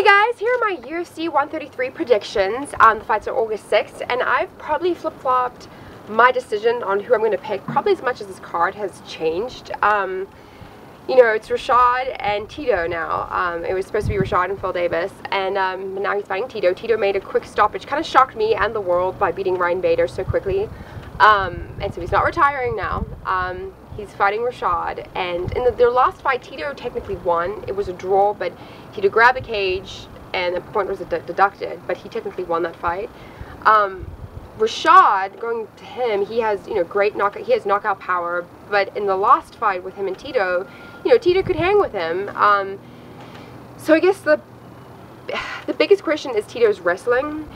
Hey guys, here are my UFC 133 predictions. The fights are August 6th, and I've probably flip-flopped my decision on who I'm going to pick probably as much as this card has changed. You know, it's Rashad and Tito now. It was supposed to be Rashad and Phil Davis, and now he's fighting Tito. Tito made a quick stoppage, kind of shocked me and the world by beating Ryan Bader so quickly. And so he's not retiring now. He's fighting Rashad, and in their last fight, Tito technically won. It was a draw, but Tito grabbed the cage, and the point was deducted, but he technically won that fight. Rashad, going to him, he has, great knockout. He has knockout power, but in the last fight with him and Tito, Tito could hang with him. So I guess the biggest question is Tito's wrestling.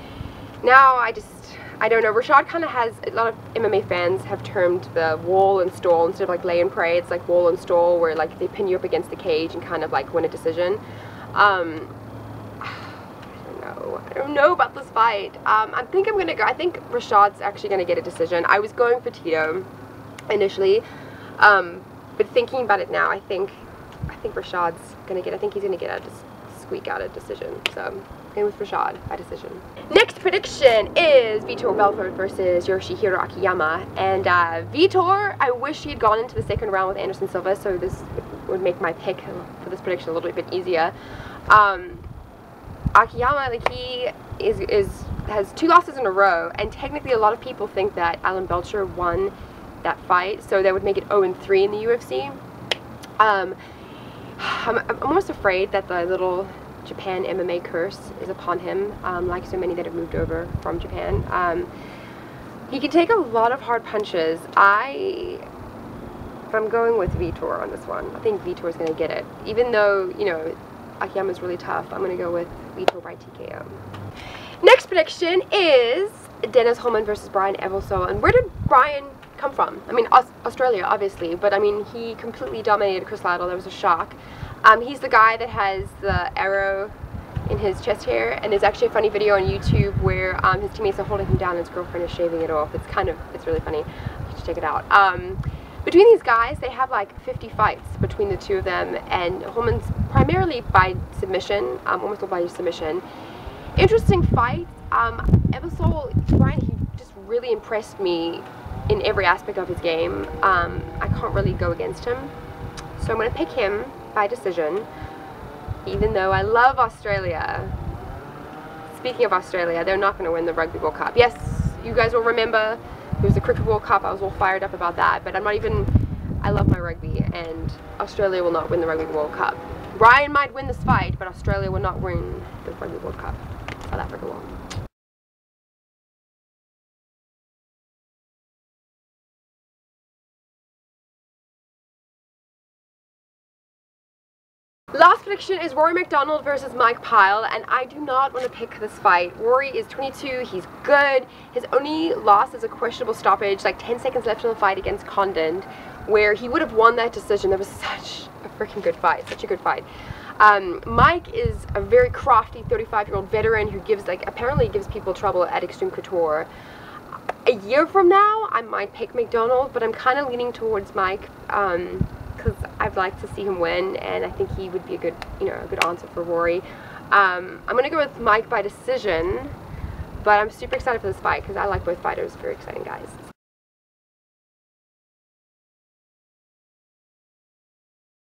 Now I don't know. Rashad kind of has, a lot of MMA fans have termed the wall and stall instead of like lay and pray. It's like wall and stall, where like they pin you up against the cage and kind of like win a decision. I don't know about this fight. I think Rashad's actually gonna get a decision. I was going for Tito initially, but thinking about it now, I think Rashad's gonna get. I think he's gonna squeak out a decision. So going with Rashad by decision. Next prediction is Vitor Belfort versus Yoshihiro Akiyama. And Vitor, I wish he had gone into the second round with Anderson Silva, so this would make my pick for this prediction a little bit easier. Akiyama, like, he has 2 losses in a row, and technically a lot of people think that Alan Belcher won that fight, so that would make it 0-3 in the UFC. I'm almost afraid that the little Japan MMA curse is upon him, like so many that have moved over from Japan. He can take a lot of hard punches. I'm going with Vitor on this one. I think Vitor's going to get it. Even though, Akiyama's really tough, I'm going to go with Vitor by TKO. Next prediction is Dennis Holman versus Brian Evelsol. And where did Brian come from? I mean, Australia, obviously, but I mean, he completely dominated Chris Lytle. That was a shock. He's the guy that has the arrow in his chest hair, and there's actually a funny video on YouTube where his teammates are holding him down and his girlfriend is shaving it off. It's really funny. You should check it out. Between these guys, they have like 50 fights between the two of them, and Holman's primarily by submission, almost all by submission. Interesting fight. Evelsol, Brian, he just really impressed me in every aspect of his game. I can't really go against him, so I'm going to pick him by decision, even though I love Australia. Speaking of Australia, they're not going to win the Rugby World Cup. Yes, you guys will remember there was the Cricket World Cup. I was all fired up about that, but I love my rugby, and Australia will not win the Rugby World Cup. Brian might win this fight, but Australia will not win the Rugby World Cup. South Africa will. Last prediction is Rory McDonald versus Mike Pyle, and I do not want to pick this fight. Rory is 22, he's good. His only loss is a questionable stoppage, like 10 seconds left in the fight against Condon, where he would have won that decision. That was such a freaking good fight, such a good fight. Mike is a very crafty 35-year-old veteran who apparently gives people trouble at Extreme Couture. A year from now, I might pick McDonald, but I'm kind of leaning towards Mike, because I'd like to see him win, and I think he would be a good answer for Rory. I'm going to go with Mike by decision, but I'm super excited for this fight because I like both fighters. Very exciting guys.